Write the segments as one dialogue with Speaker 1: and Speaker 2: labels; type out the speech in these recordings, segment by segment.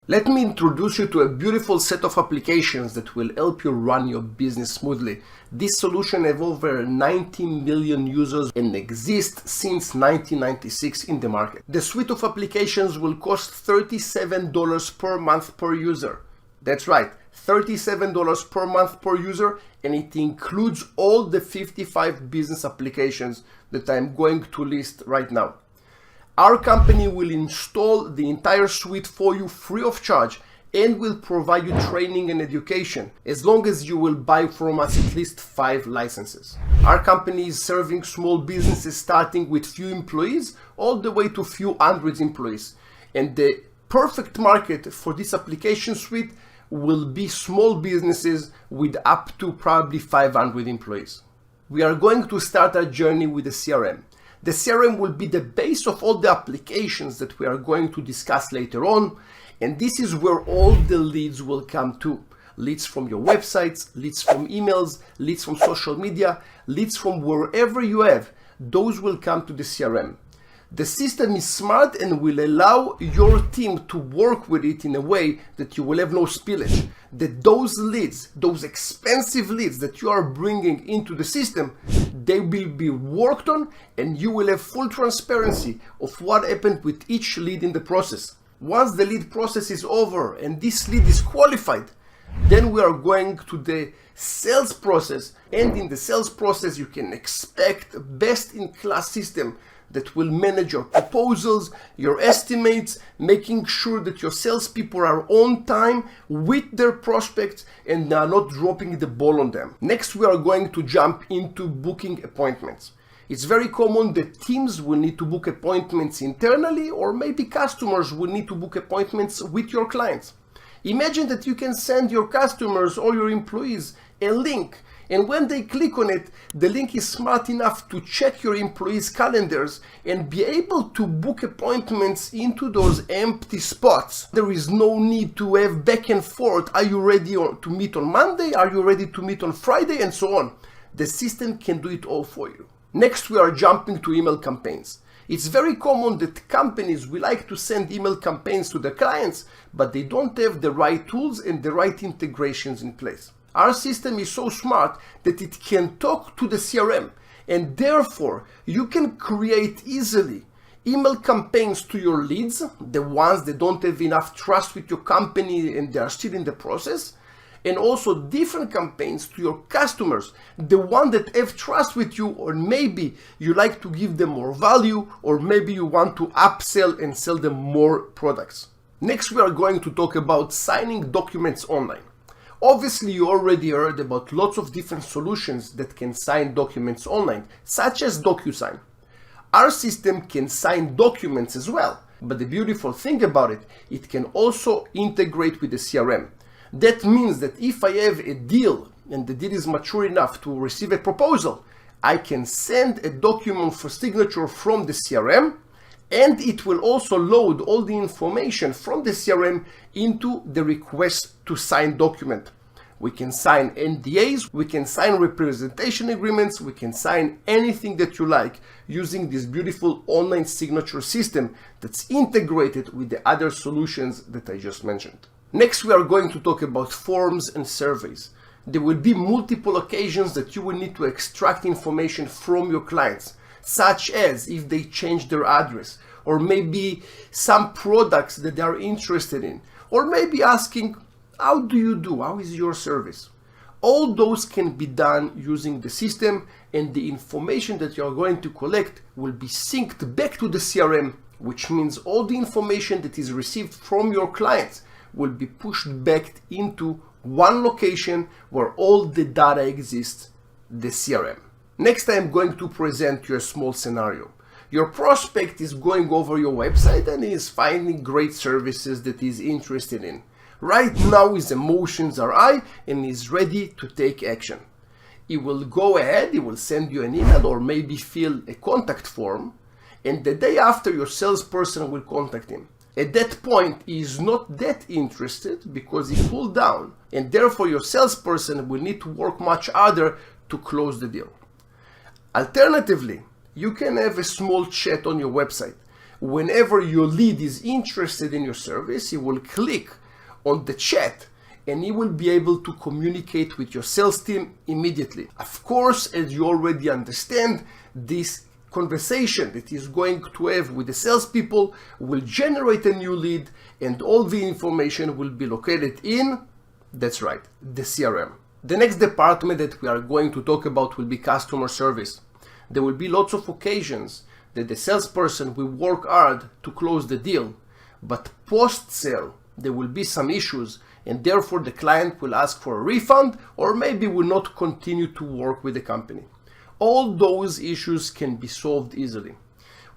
Speaker 1: Let me introduce you to a beautiful set of applications that will help you run your business smoothly. This solution has over 90 million users and exists since 1996 in the market. The suite of applications will cost $37 per month per user. That's right, $37 per month per user, and it includes all the 55 business applications that I'm going to list right now. Our company will install the entire suite for you free of charge and will provide you training and education as long as you will buy from us at least 5 licenses. Our company is serving small businesses starting with few employees all the way to few hundreds employees. And the perfect market for this application suite will be small businesses with up to probably 500 employees. We are going to start our journey with the CRM. The CRM will be the base of all the applications that we are going to discuss later on, and this is where all the leads will come to. Leads from your websites, leads from emails, leads from social media, leads from wherever you have, those will come to the CRM. The system is smart and will allow your team to work with it in a way that you will have no spillage. That those leads, those expensive leads that you are bringing into the system, they will be worked on and you will have full transparency of what happened with each lead in the process. Once the lead process is over and this lead is qualified, then we are going to the sales process, and in the sales process you can expect a best-in-class system that will manage your proposals, your estimates, making sure that your salespeople are on time with their prospects and are not dropping the ball on them. Next, we are going to jump into booking appointments. It's very common that teams will need to book appointments internally, or maybe customers will need to book appointments with your clients. Imagine that you can send your customers or your employees a link, and when they click on it, the link is smart enough to check your employees' calendars and be able to book appointments into those empty spots. There is no need to have back and forth. Are you ready to meet on Monday? Are you ready to meet on Friday? And so on. The system can do it all for you. Next, we are jumping to email campaigns. It's very common that companies will like to send email campaigns to their clients, but they don't have the right tools and the right integrations in place. Our system is so smart that it can talk to the CRM, and therefore you can create easily email campaigns to your leads, the ones that don't have enough trust with your company and they are still in the process, and also different campaigns to your customers, the ones that have trust with you, or maybe you like to give them more value, or maybe you want to upsell and sell them more products. Next, we are going to talk about signing documents online. Obviously, you already heard about lots of different solutions that can sign documents online, such as DocuSign. Our system can sign documents as well, but the beautiful thing about it, it can also integrate with the CRM. That means that if I have a deal and the deal is mature enough to receive a proposal, I can send a document for signature from the CRM, and it will also load all the information from the CRM into the request to sign document. We can sign NDAs, we can sign representation agreements, we can sign anything that you like using this beautiful online signature system that's integrated with the other solutions that I just mentioned. Next, we are going to talk about forms and surveys. There will be multiple occasions that you will need to extract information from your clients, such as if they change their address, or maybe some products that they are interested in, or maybe asking, how do you do? How is your service? All those can be done using the system, and the information that you are going to collect will be synced back to the CRM, which means all the information that is received from your clients will be pushed back into one location where all the data exists, the CRM. Next, I am going to present you a small scenario. Your prospect is going over your website and is finding great services that he's interested in. Right now his emotions are high and he's ready to take action. He will go ahead, he will send you an email or maybe fill a contact form, and the day after your salesperson will contact him. At that point, he is not that interested because he cooled down, and therefore your salesperson will need to work much harder to close the deal. Alternatively, you can have a small chat on your website Whenever your lead is interested in your service, he will click on the chat and he will be able to communicate with your sales team immediately. Of course, as you already understand, this conversation that he's going to have with the salespeople will generate a new lead, and all the information will be located in, that's right, the CRM. The next department that we are going to talk about will be customer service. There will be lots of occasions that the salesperson will work hard to close the deal, but post-sale there will be some issues, and therefore the client will ask for a refund or maybe will not continue to work with the company. All those issues can be solved easily.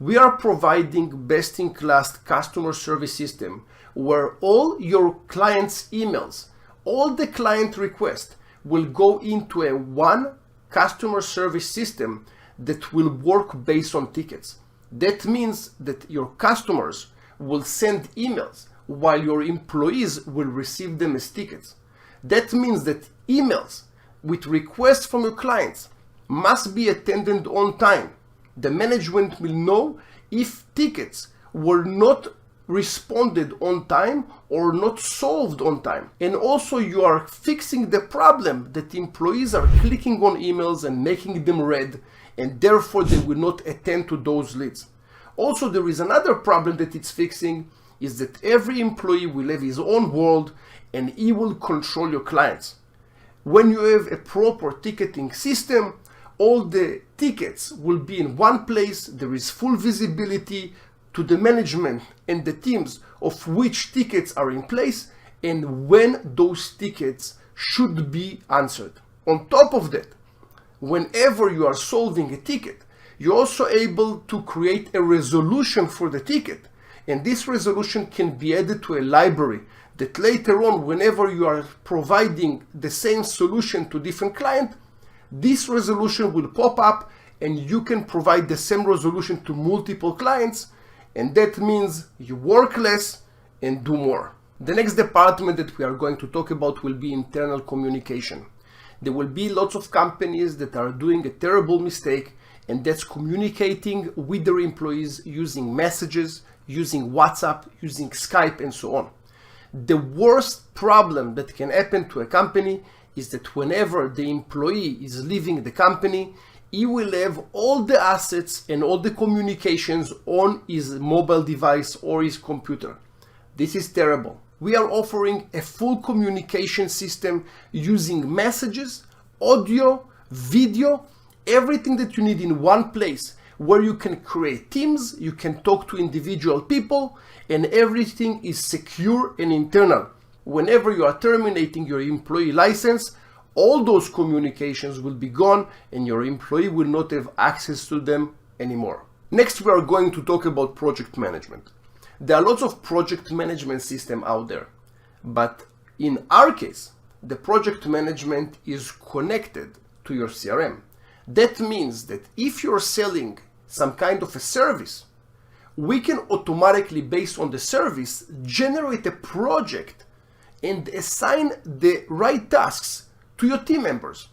Speaker 1: We are providing best-in-class customer service system where all your clients' emails, all the client requests will go into a one customer service system that will work based on tickets. That means that your customers will send emails while your employees will receive them as tickets. That means that emails with requests from your clients must be attended on time. The management will know if tickets were not responded on time or not solved on time. And also you are fixing the problem that employees are clicking on emails and making them read, and therefore they will not attend to those leads. Also, there is another problem that it's fixing, is that every employee will have his own world and he will control your clients. When you have a proper ticketing system, all the tickets will be in one place. There is full visibility to the management and the teams of which tickets are in place and when those tickets should be answered. On top of that, whenever you are solving a ticket, you're also able to create a resolution for the ticket. And this resolution can be added to a library that later on, whenever you are providing the same solution to different clients, this resolution will pop up and you can provide the same resolution to multiple clients, and that means you work less and do more. The next department that we are going to talk about will be internal communication. There will be lots of companies that are doing a terrible mistake, and that's communicating with their employees using messages, using WhatsApp, using Skype, and so on. The worst problem that can happen to a company is that whenever the employee is leaving the company, he will have all the assets and all the communications on his mobile device or his computer. This is terrible. We are offering a full communication system using messages, audio, video, everything that you need in one place, where you can create teams, you can talk to individual people, and everything is secure and internal. Whenever you are terminating your employee license, all those communications will be gone and your employee will not have access to them anymore. Next, we are going to talk about project management. There are lots of project management systems out there, but in our case, the project management is connected to your CRM. That means that if you're selling some kind of a service, we can automatically, based on the service, generate a project and assign the right tasks to your team members.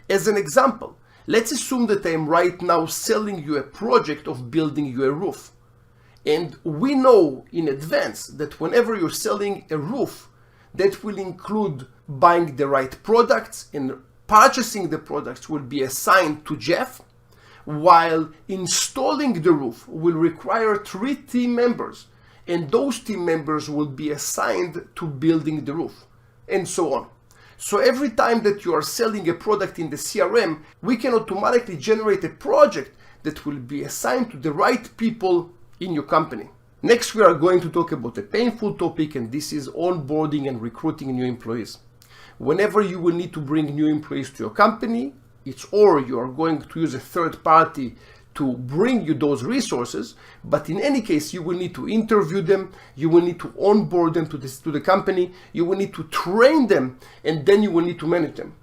Speaker 1: As an example, let's assume that I'm right now selling you a project of building you a roof. And we know in advance that whenever you're selling a roof, that will include buying the right products, and purchasing the products will be assigned to Jeff, while installing the roof will require 3 team members, and those team members will be assigned to building the roof, and so on. So every time that you are selling a product in the CRM, we can automatically generate a project that will be assigned to the right people in your company. Next, we are going to talk about a painful topic, and this is onboarding and recruiting new employees. Whenever you will need to bring new employees to your company, or you are going to use a third party to bring you those resources, but in any case, you will need to interview them, you will need to onboard them to the company, you will need to train them, and then you will need to manage them.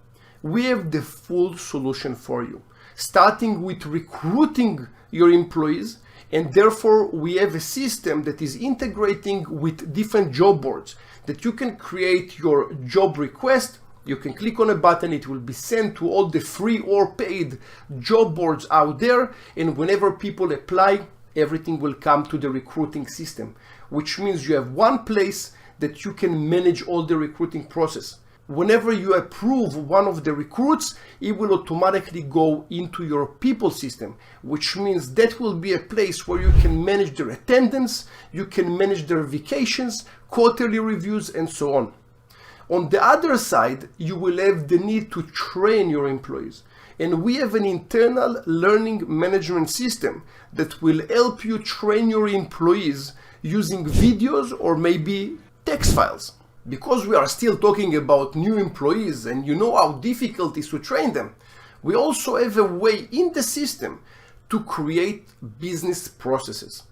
Speaker 1: We have the full solution for you, starting with recruiting your employees, and therefore we have a system that is integrating with different job boards, that you can create your job request. You can click on a button, it will be sent to all the free or paid job boards out there, and whenever people apply, everything will come to the recruiting system, which means you have one place that you can manage all the recruiting process. Whenever you approve one of the recruits, it will automatically go into your people system, which means that will be a place where you can manage their attendance, you can manage their vacations, quarterly reviews, and so on. On the other side, you will have the need to train your employees. And we have an internal learning management system that will help you train your employees using videos or maybe text files. Because we are still talking about new employees and you know how difficult it is to train them, we also have a way in the system to create business processes.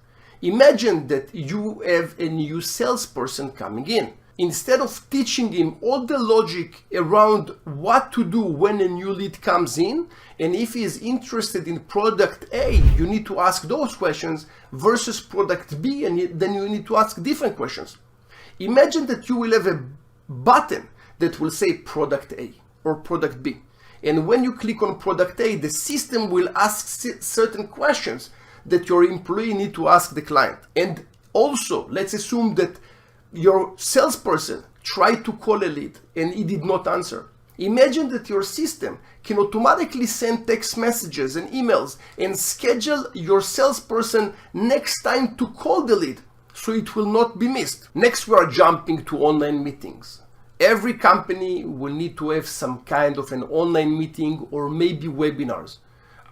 Speaker 1: Imagine that you have a new salesperson coming in. Instead of teaching him all the logic around what to do when a new lead comes in, and if he is interested in product A, you need to ask those questions versus product B, and then you need to ask different questions. Imagine that you will have a button that will say product A or product B. And when you click on product A, the system will ask certain questions that your employee need to ask the client. And also, let's assume that your salesperson tried to call a lead and he did not answer. Imagine that your system can automatically send text messages and emails and schedule your salesperson next time to call the lead, so it will not be missed. Next, we are jumping to online meetings. Every company will need to have some kind of an online meeting or maybe webinars.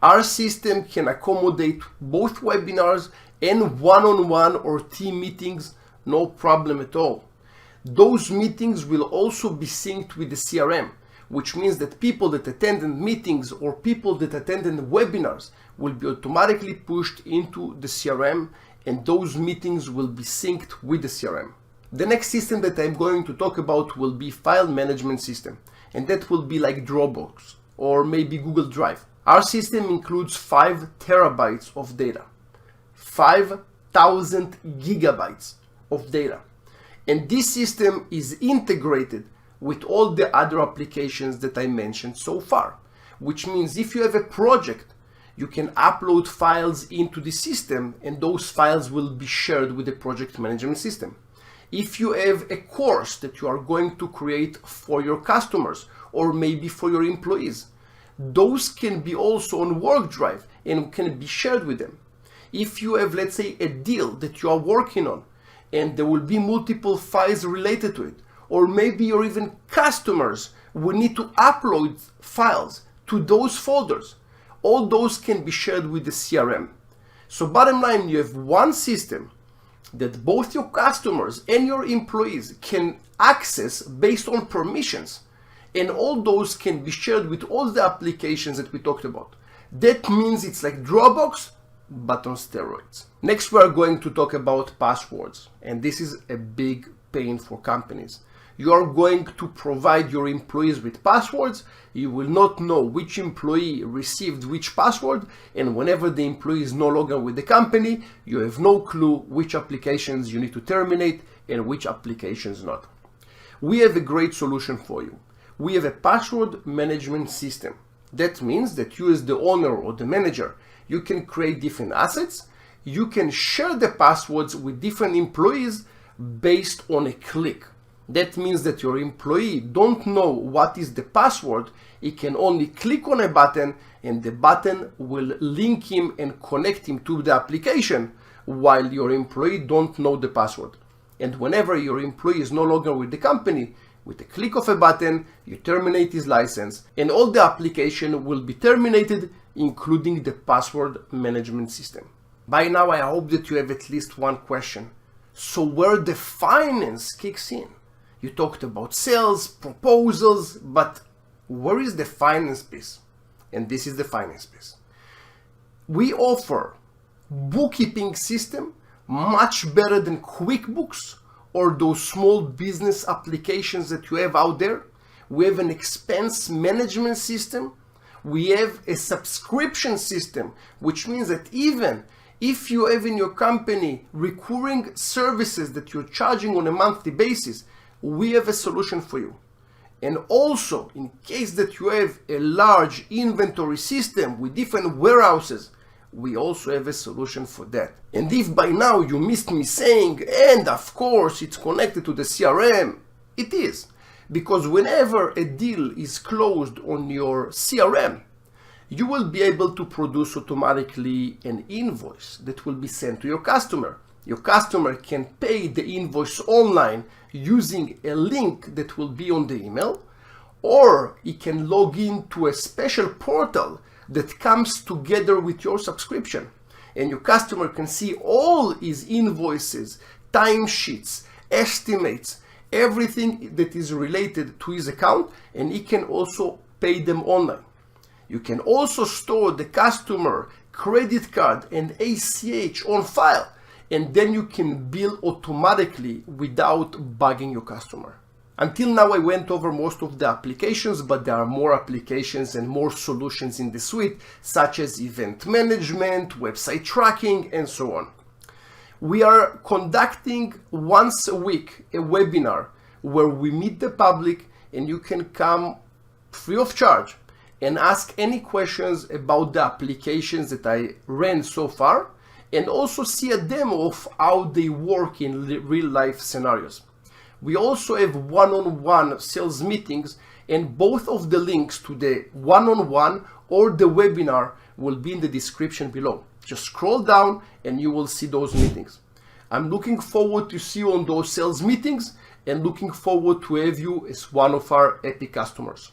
Speaker 1: Our system can accommodate both webinars and one-on-one or team meetings, no problem at all. Those meetings will also be synced with the CRM, which means that people that attended meetings or people that attended webinars will be automatically pushed into the CRM, and those meetings will be synced with the CRM. The next system that I'm going to talk about will be file management system, and that will be like Dropbox or maybe Google Drive. Our system includes 5 terabytes of data, 5,000 gigabytes of data. And this system is integrated with all the other applications that I mentioned so far, which means if you have a project, you can upload files into the system and those files will be shared with the project management system. If you have a course that you are going to create for your customers or maybe for your employees, those can be also on Work Drive and can be shared with them. If you have, let's say, a deal that you are working on and there will be multiple files related to it, or maybe your even customers will need to upload files to those folders, all those can be shared with the CRM. So bottom line, you have one system that both your customers and your employees can access based on permissions, and all those can be shared with all the applications that we talked about. That means it's like Dropbox, but on steroids. Next, we are going to talk about passwords, and this is a big pain for companies. You are going to provide your employees with passwords. You will not know which employee received which password, and whenever the employee is no longer with the company, you have no clue which applications you need to terminate and which applications not. We have a great solution for you. We have a password management system. That means that you as the owner or the manager, you can create different assets. You can share the passwords with different employees based on a click. That means that your employee don't know what is the password. He can only click on a button and the button will link him and connect him to the application, while your employee don't know the password. And whenever your employee is no longer with the company, with a click of a button, you terminate his license and all the application will be terminated, including the password management system. By now, I hope that you have at least one question. So where the finance kicks in? You talked about sales, proposals, but where is the finance piece? And this is the finance piece. We offer bookkeeping system much better than QuickBooks or those small business applications that you have out there. We have an expense management system. We have a subscription system, which means that even if you have in your company recurring services that you're charging on a monthly basis, we have a solution for you. And also, in case that you have a large inventory system with different warehouses, we also have a solution for that. And if by now you missed me saying, and of course it's connected to the CRM, it is. Because whenever a deal is closed on your CRM, you will be able to produce automatically an invoice that will be sent to your customer. Your customer can pay the invoice online using a link that will be on the email, or he can log into a special portal that comes together with your subscription. And your customer can see all his invoices, timesheets, estimates, everything that is related to his account, and he can also pay them online. You can also store the customer credit card and ACH on file, and then you can bill automatically without bugging your customer. Until now, I went over most of the applications, but there are more applications and more solutions in the suite, such as event management, website tracking, and so on. We are conducting once a week a webinar where we meet the public, and you can come free of charge and ask any questions about the applications that I ran so far, and also see a demo of how they work in real life scenarios. We also have one-on-one sales meetings, and both of the links to the one-on-one or the webinar will be in the description below. Just scroll down and you will see those meetings. I'm looking forward to see you on those sales meetings and looking forward to have you as one of our happy customers.